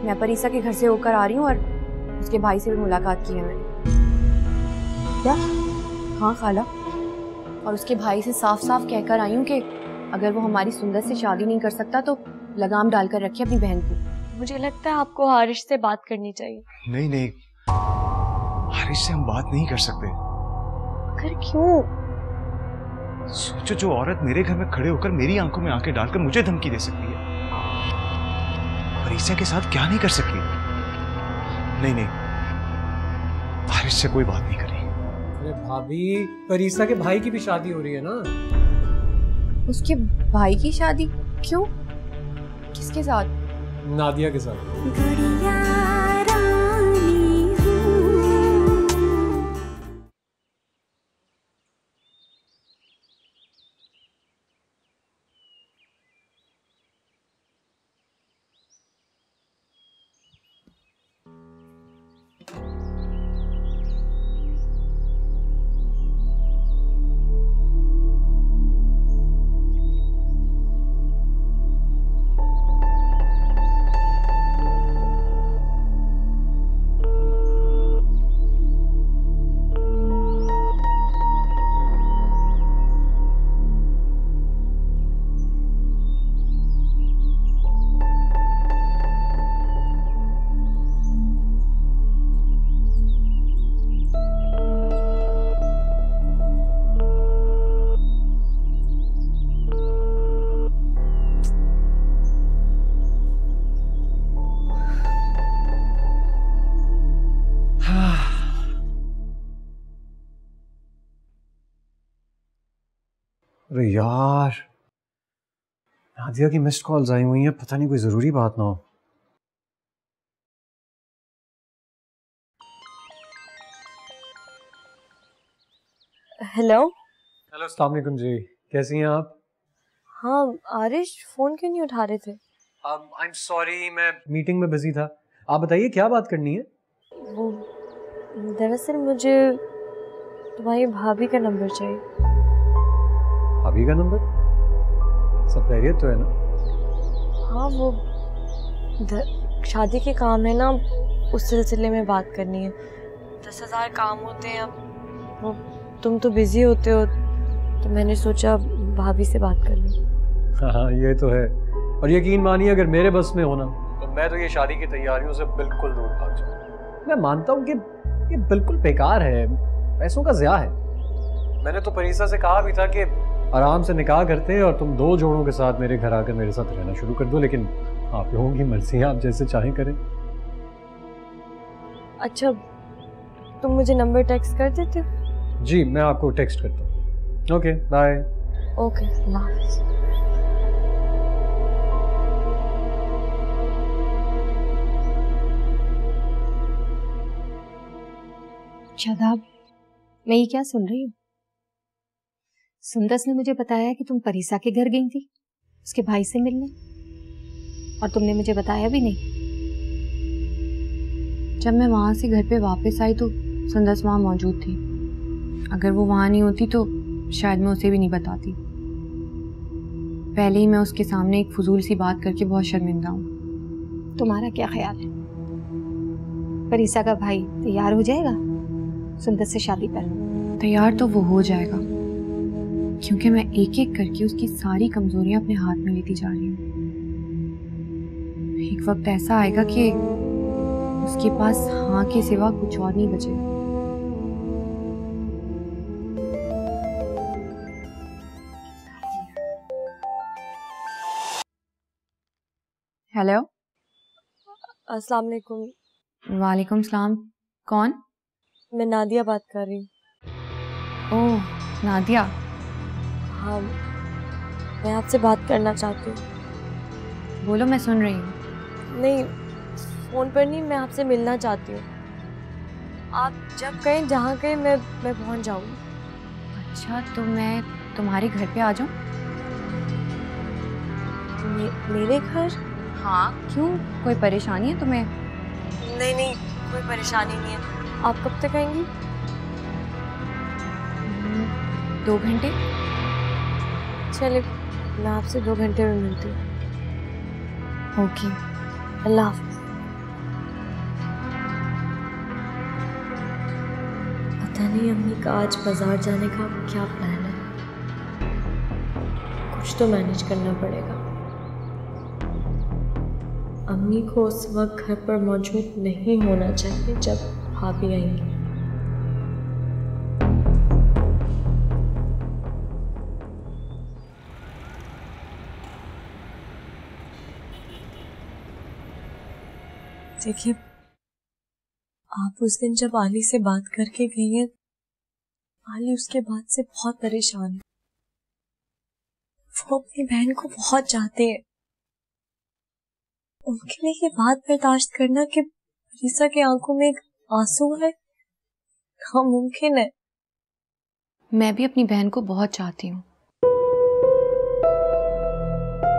मैं परीसा के घर से होकर आ रही हूँ और उसके भाई से भी मुलाकात की है मैंने। क्या? हाँ खाला, और उसके भाई से साफ साफ कहकर आई हूँ कि अगर वो हमारी सुंदर से शादी नहीं कर सकता तो लगाम डालकर रखे अपनी बहन को। मुझे लगता है आपको हारिश से बात करनी चाहिए। नहीं नहीं, हारिश से हम बात नहीं कर सकते। अगर क्यों? सोचो, जो औरत मेरे घर में खड़े होकर मेरी आंखों में आंखें डालकर मुझे धमकी दे सकती है, परीसा के साथ क्या नहीं कर सकती। नहीं नहीं, हारिश से कोई बात नहीं करी। अरे भाभी, परीसा के भाई की भी शादी हो रही है ना। उसके भाई की शादी? क्यों? किसके साथ? नादिया के साथ। अरे यार, नादिया की मिस्ड कॉल्स आई हुई हैं, पता नहीं कोई जरूरी बात ना हो। हेलो। हेलो, अस्सलाम वालेकुम जी, कैसी हैं आप? हाँ आरिश, फोन क्यों नहीं उठा रहे थे? आई एम सॉरी, मैं मीटिंग में बिजी था। आप बताइए क्या बात करनी है? वो दरअसल मुझे तुम्हारी भाभी का नंबर चाहिए। भाभी का नंबर? सब खैरियत तो है ना? हाँ, वो शादी के काम है ना, उस सिलसिले में बात करनी है। 10,000 काम होते हैं। अब वो तुम तो बिजी होते हो, तो मैंने सोचा भाभी से बात कर लूं। हाँ ये तो है, और यकीन मानिए अगर मेरे बस में होना तो मैं तो ये शादी की तैयारियों से बिल्कुल दूर भाग जाऊँ। मैं मानता हूँ कि ये बिल्कुल बेकार है, पैसों का ज़िया है। मैंने तो परीसा से कहा भी था कि आराम से निकाह करते हैं और तुम 2 जोड़ों के साथ मेरे घर आकर मेरे साथ रहना शुरू कर दो, लेकिन आप लोगों की मर्जी है, आप जैसे चाहें करें। अच्छा, तुम मुझे नंबर टेक्स्ट कर देते हो? जी, मैं आपको टेक्स्ट करता हूँ। Okay bye. ओके, अल्लाह हाफ़िज़। शादाब, मैं ये क्या सुन रही हूँ? सुंदस ने मुझे बताया कि तुम परीसा के घर गई थी उसके भाई से मिलने, और तुमने मुझे बताया भी नहीं। जब मैं वहां से घर पे वापस आई तो सुंदस वहां मौजूद थी। अगर वो वहां नहीं होती तो शायद मैं उसे भी नहीं बताती। पहले ही मैं उसके सामने एक फजूल सी बात करके बहुत शर्मिंदा हूँ। तुम्हारा क्या ख्याल है, परीसा का भाई तैयार हो जाएगा सुंदस से शादी पर? तैयार तो वो हो जाएगा, क्योंकि मैं एक एक करके उसकी सारी कमजोरियां अपने हाथ में लेती जा रही हूँ। एक वक्त ऐसा आएगा कि उसके पास हाँ के सिवा कुछ और नहीं बचेगा। हेलो। अस्सलाम वालेकुम। वालेकुम सलाम। कौन? मैं नादिया बात कर रही हूँ। ओह नादिया। हाँ, मैं आपसे बात करना चाहती हूँ। बोलो, मैं सुन रही हूँ। नहीं, फ़ोन पर नहीं, मैं आपसे मिलना चाहती हूँ। आप जब कहें, जहाँ कहें, मैं पहुँच जाऊँगी। अच्छा, तो मैं तुम्हारे घर पे आ जाऊँ? मेरे घर? हाँ, क्यों, कोई परेशानी है तुम्हें? नहीं नहीं, कोई परेशानी नहीं है। आप कब तक आएंगी? 2 घंटे। चलिए, मैं आपसे 2 घंटे में मिलती हूँ। ओके, अल्लाह हाफ़िज़। पता नहीं अम्मी का आज बाजार जाने का क्या प्लान है। कुछ तो मैनेज करना पड़ेगा। अम्मी को उस वक्त घर पर मौजूद नहीं होना चाहिए जब भाभी आएंगी। देखिए, आप उस दिन जब आली से बात करके गई हैं, आली उसके बाद से बहुत परेशान है। वो अपनी बहन को बहुत चाहते हैं। उनके लिए ये बात बर्दाश्त करना कि परीसा के आंखों में एक आंसू है, नामुमकिन है। मैं भी अपनी बहन को बहुत चाहती हूँ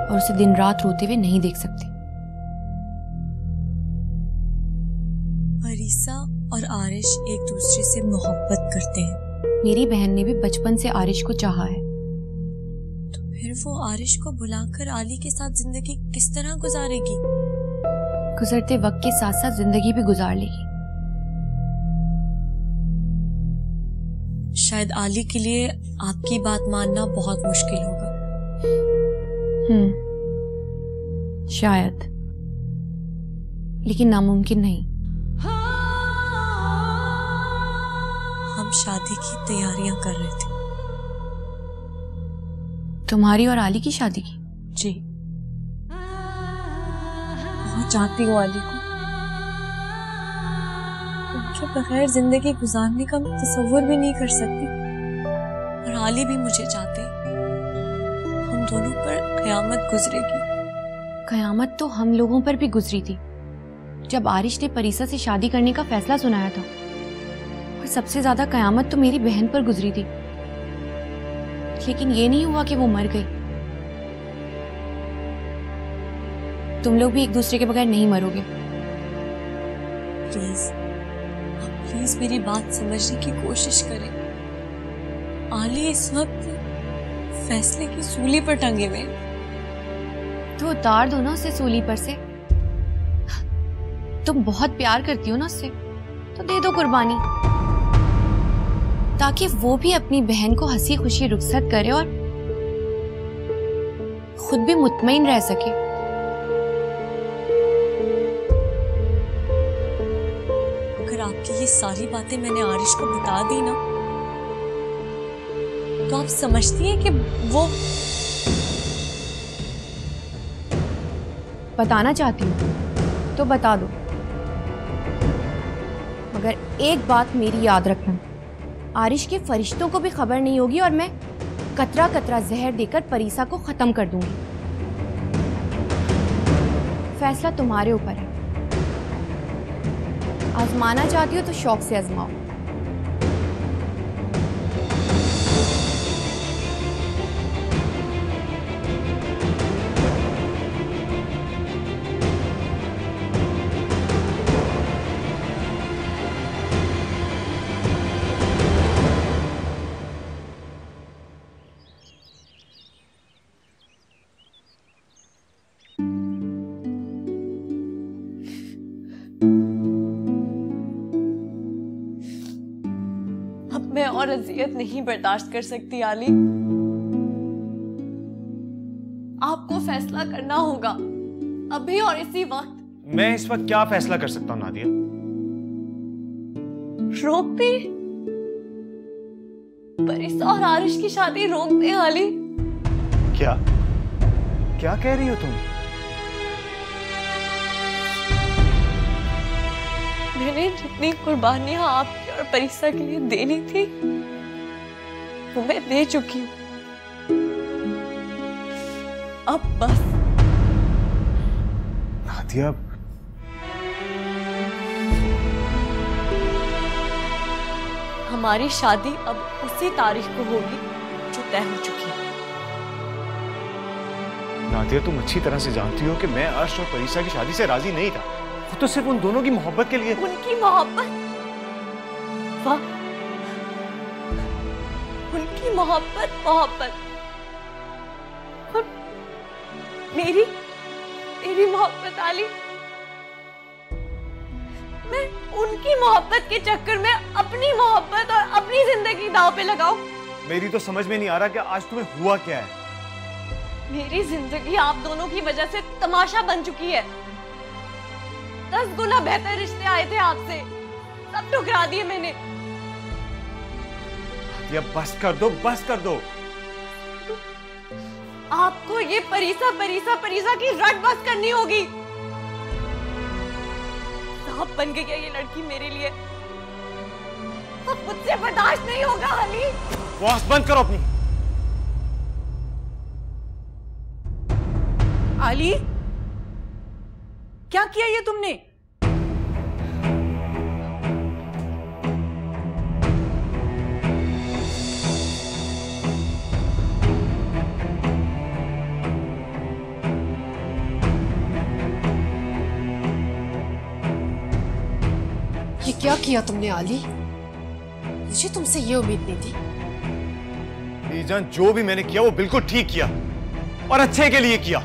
और उसे दिन रात रोते हुए नहीं देख सकती। परीसा और आरिश एक दूसरे से मोहब्बत करते हैं। मेरी बहन ने भी बचपन से आरिश को चाहा है। तो फिर वो आरिश को बुलाकर आली के साथ जिंदगी किस तरह गुजारेगी? गुजरते वक्त के साथ साथ जिंदगी भी गुजार लेगी। शायद आली के लिए आपकी बात मानना बहुत मुश्किल होगा। शायद, लेकिन नामुमकिन नहीं। हम शादी की तैयारियां कर रहे थे। तुम्हारी और आली की शादी की? जी, बहुत चाहती हूँ आली को। उनके बगैर जिंदगी गुजारने का मैं तसव्वुर भी नहीं कर सकती। और आली भी मुझे चाहते। हम दोनों पर कयामत गुजरेगी। कयामत तो हम लोगों पर भी गुजरी थी जब आरिश ने परीसा से शादी करने का फैसला सुनाया था। और सबसे ज्यादा कयामत तो मेरी बहन पर गुजरी थी, लेकिन ये नहीं हुआ कि वो मर गई। तुम लोग भी एक दूसरे के बगैर नहीं मरोगे। प्लीज मेरी बात समझने की कोशिश करें। आली इस वक्त फैसले की सूली पर टंगे हुए। तो उतार दो ना उसे सूली पर से। तुम बहुत प्यार करती हो ना उससे, तो दे दो कुर्बानी, ताकि वो भी अपनी बहन को हंसी खुशी रुखसत करे और खुद भी मुतमईन रह सके। अगर आपकी ये सारी बातें मैंने आरिश को बता दी ना, तो आप समझती हैं कि वो बताना चाहती हूँ तो बता दो, मगर एक बात मेरी याद रखना, आरिश के फरिश्तों को भी खबर नहीं होगी और मैं कतरा कतरा जहर देकर परीसा को खत्म कर दूंगी। फैसला तुम्हारे ऊपर है। आजमाना चाहती हो तो शौक से आजमाओ। मैं और अजियत नहीं बर्दाश्त कर सकती आली। आपको फैसला करना होगा अभी और इसी वक्त। मैं इस वक्त क्या फैसला कर सकता हूँ नादिया? रोक दे, परीसा और आरिश की शादी रोक दे आली। क्या क्या कह रही हो तुम? मैंने जितनी कुर्बानियां आपकी और परीसा के लिए देनी थी वो मैं दे चुकी हूँ। अब बस। नादिया, हमारी शादी अब उसी तारीख को होगी जो तय हो चुकी है। नादिया, तुम अच्छी तरह से जानती हो कि मैं अर्श और परीसा की शादी से राजी नहीं था। वो तो सिर्फ उन दोनों की मोहब्बत के लिए। उनकी मोहब्बत? वाह, उनकी मोहब्बत और मेरी मोहब्बत आली। मैं उनकी मोहब्बत के चक्कर में अपनी मोहब्बत और अपनी जिंदगी दांव पे लगाऊं? मेरी तो समझ में नहीं आ रहा कि आज तुम्हें हुआ क्या है। मेरी जिंदगी आप दोनों की वजह से तमाशा बन चुकी है। 10 गुना बेहतर रिश्ते आए थे आपसे, सब ठुकरा दिए मैंने। ये बस कर दो, बस कर दो। आपको ये परीसा परीसा परीसा की रट बस करनी होगी। सांप बन गई है ये लड़की मेरे लिए। अब मुझसे बर्दाश्त नहीं होगा अली। बॉस बंद करो अपनी। आली, क्या किया ये तुमने? ये क्या किया तुमने आली? मुझे तुमसे ये उम्मीद नहीं थी। बीजान, जो भी मैंने किया वो बिल्कुल ठीक किया और अच्छे के लिए किया।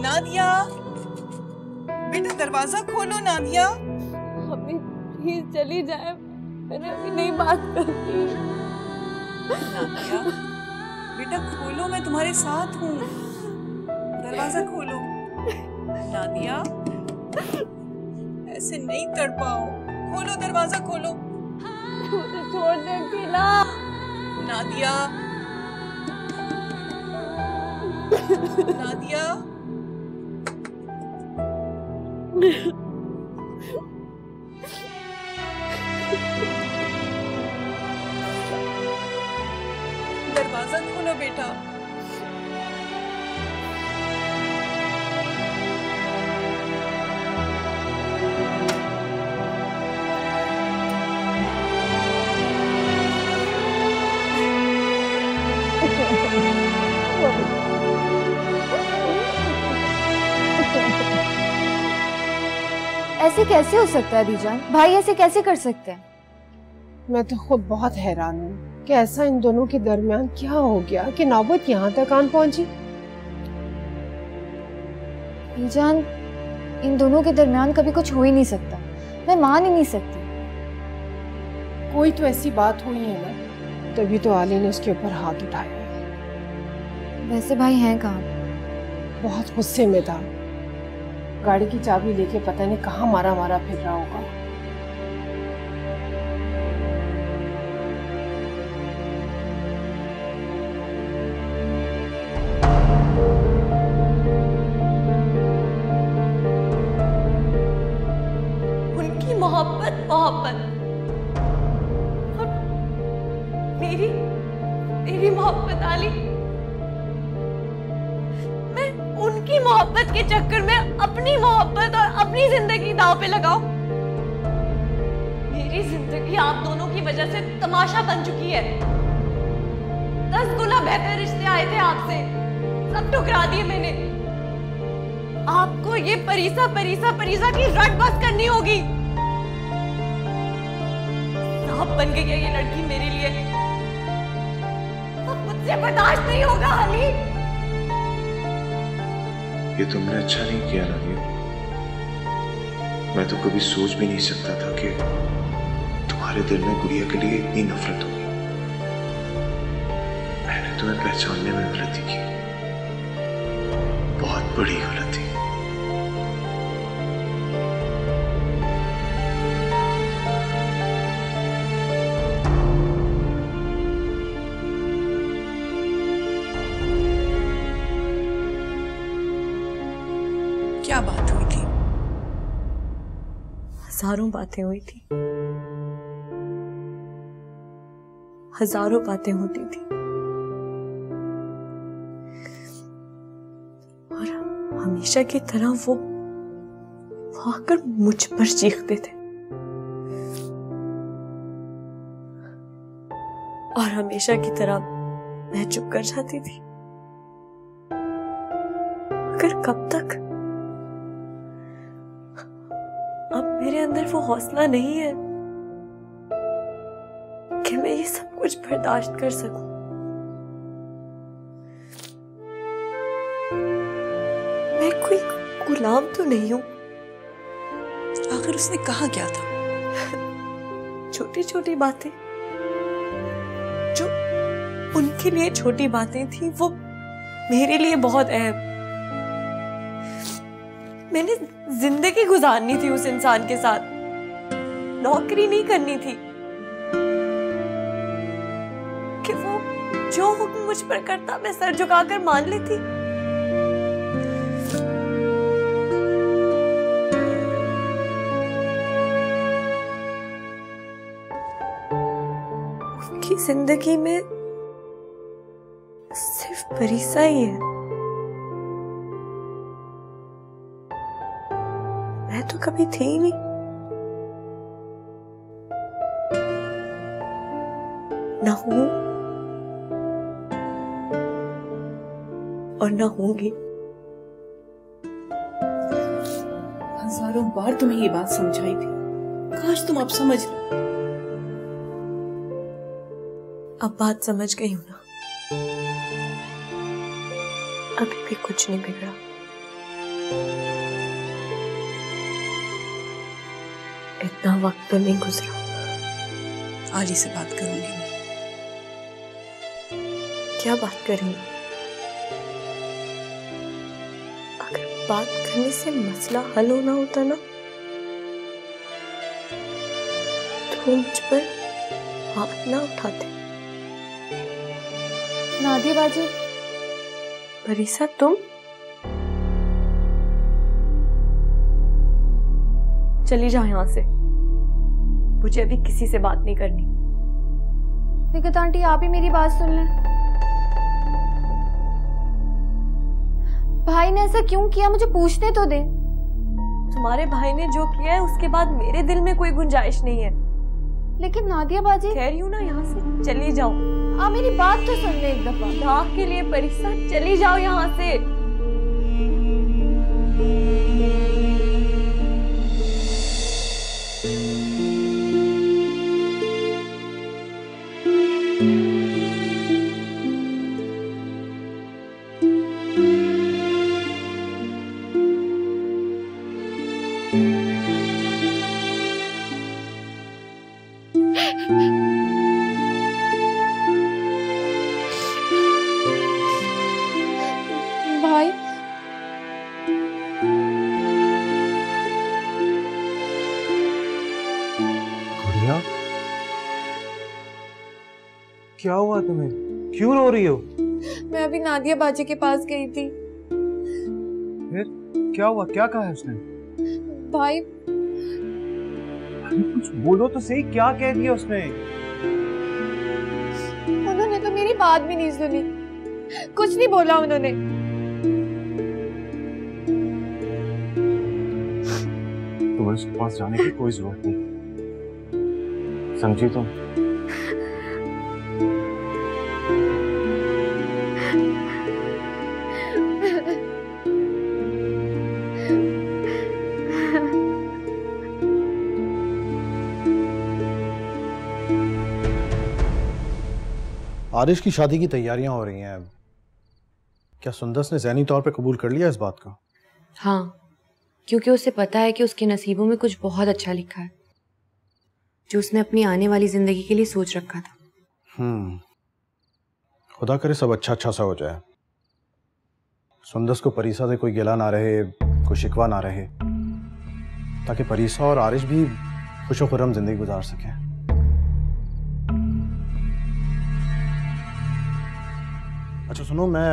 नादिया, बेटा दरवाजा खोलो। नादिया, अभी प्लीज चली जाए, मैंने अभी नहीं बात करती। नादिया बेटा खोलो, मैं तुम्हारे साथ हूँ। दरवाजा खोलो। नादिया, ऐसे नहीं तड़पाओ, खोलो दरवाजा खोलो। मुझे छोड़ दे अकेला। नादिया, नादिया, दरवाजा खोलो बेटा। ऐसे कैसे हो सकता है बीजान? भाई ऐसे कैसे कर सकते हैं? मैं तो खुद बहुत हैरान हूँ कि ऐसा इन दोनों के दरमियान क्या हो गया कि नौबत यहाँ तक आन पहुंची। बीजान, इन दोनों के दरमियान कभी कुछ हो ही नहीं सकता। मैं मान ही नहीं सकती। कोई तो ऐसी बात हुई है ना, तभी तो आली ने उसके ऊपर हाथ उठाया। वैसे भाई हैं कहाँ? बहुत गुस्से में था, गाड़ी की चाबी लेके पता नहीं कहाँ मारा मारा फिर रहा होगा। उनकी मोहब्बत मोहब्बत और मेरी मोहब्बत आली। मैं उनकी मोहब्बत के चक्कर में अपनी मोहब्बत और अपनी जिंदगी दांव पे लगाऊं? मेरी जिंदगी आप दोनों की वजह से तमाशा बन चुकी है। 10 गुना बेहतर रिश्ते आए थे आपसे, सब ठुकरा दिए मैंने। आपको ये परीसा परीसा परीसा की रट बस करनी होगी। सांप बन गई है ये लड़की मेरे लिए। अब मुझसे बर्दाश्त नहीं होगा अली। ये तुमने अच्छा नहीं किया नादिया। मैं तो कभी सोच भी नहीं सकता था कि तुम्हारे दिल में गुड़िया के लिए इतनी नफरत होगी। मैंने तुम्हें पहचानने में गलती की, बहुत बड़ी गलती। क्या बात हुई थी? हजारों बातें हुई थी, हजारों बातें होती थी और हमेशा की तरह वो आकर मुझ पर चीखते थे और हमेशा की तरह मैं चुप कर जाती थी। मगर कब तक? अब मेरे अंदर वो हौसला नहीं है कि मैं ये सब कुछ बर्दाश्त कर सकूं। मैं कोई गुलाम तो नहीं हूं। आखिर उसने कहा क्या था? छोटी छोटी बातें, जो उनके लिए छोटी बातें थी, वो मेरे लिए बहुत अहम। मैंने जिंदगी गुजारनी थी उस इंसान के साथ, नौकरी नहीं करनी थी कि वो जो हुक्म मुझ पर करता मैं सर झुकाकर मान लेती। उनकी जिंदगी में सिर्फ परीसा ही है। मैं तो कभी थी ही नहीं। ना हूं और ना होंगी। हजारों बार तुम्हें ये बात समझाई थी, काश तुम अब समझ लो। अब बात समझ गई हूं ना। अभी भी कुछ नहीं बिगड़ा। इतना वक्त तो नहीं गुजरा। आली से बात करूंगी मैं। क्या बात करेंगे? अगर बात करने से मसला हल होना होता ना, तो मुझ पर हाथ ना उठाते। नादिया बाजी। परीसा, तुम? चली जाओ यहां से। मुझे अभी किसी से बात नहीं करनी। विकत आंटी, आप ही मेरी बात सुन लें। भाई ने ऐसा क्यों किया, मुझे पूछने तो दें। तुम्हारे भाई ने जो किया है उसके बाद मेरे दिल में कोई गुंजाइश नहीं है। लेकिन नादिया बाजी, कह रही हूं ना, यहाँ से चली जाओ। आप मेरी बात तो सुन ले एक दफा। खुदा के लिए परीसा, चली जाओ यहाँ से। भाई, गुड़िया, क्या हुआ तुम्हें? क्यों रो रही हो? मैं अभी नादिया बाजी के पास गई थी। फिर क्या हुआ? क्या कहा है उसने? भाई, कुछ बोलो तो सही, क्या कह दिया उसने? उन्होंने तो मेरी बात भी नहीं सुनी, कुछ नहीं बोला उन्होंने। तुम्हें उसके पास जाने की कोई जरूरत नहीं, समझी तुम? आरिश की शादी की तैयारियां हो रही हैं। क्या सुंदस ने ज़हनी तौर पे कबूल कर लिया इस बात को? हाँ, क्योंकि उसे पता है कि उसके नसीबों में कुछ बहुत अच्छा लिखा है, जो उसने अपनी आने वाली जिंदगी के लिए सोच रखा था। खुदा करे सब अच्छा अच्छा सा हो जाए। सुंदस को परीसा से कोई गिला ना रहे, कोई शिकवा ना रहे, ताकि परीसा और आरिश भी खुशो खुर्रम जिंदगी गुजार सकें। अच्छा सुनो, मैं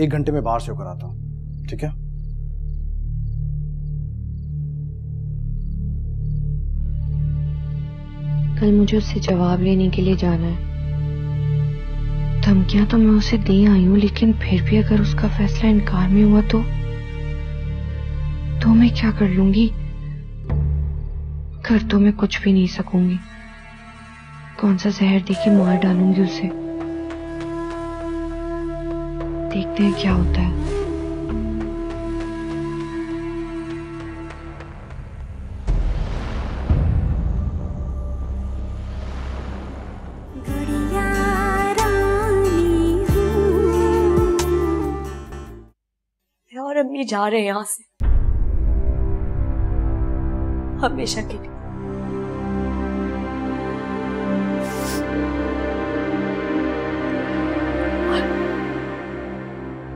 1 घंटे में बाहर से होकर आता हूँ, ठीक है? कल मुझे उससे जवाब लेने के लिए जाना है। धमकियां तो मैं उसे दे आई हूँ, लेकिन फिर भी अगर उसका फैसला इनकार में हुआ तो मैं क्या कर लूंगी? कर तो मैं कुछ भी नहीं सकूंगी। कौन सा जहर देके मार डालूंगी उसे। देखते हैं क्या होता है। अम्मी जा रहे हैं यहाँ से हमेशा के लिए।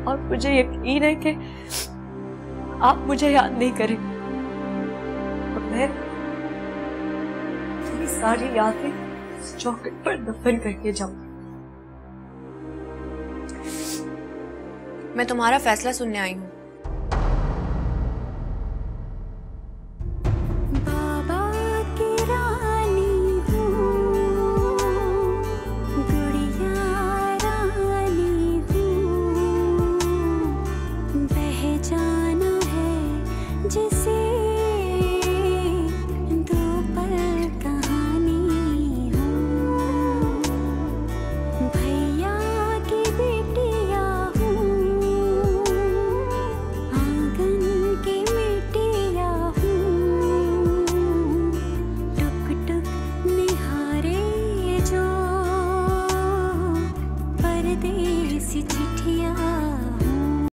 और मुझे यकीन है कि आप मुझे याद नहीं करेंगे और मैं मेरी सारी यादें चौखट पर दफन करके जाऊं। मैं तुम्हारा फैसला सुनने आई हूँ।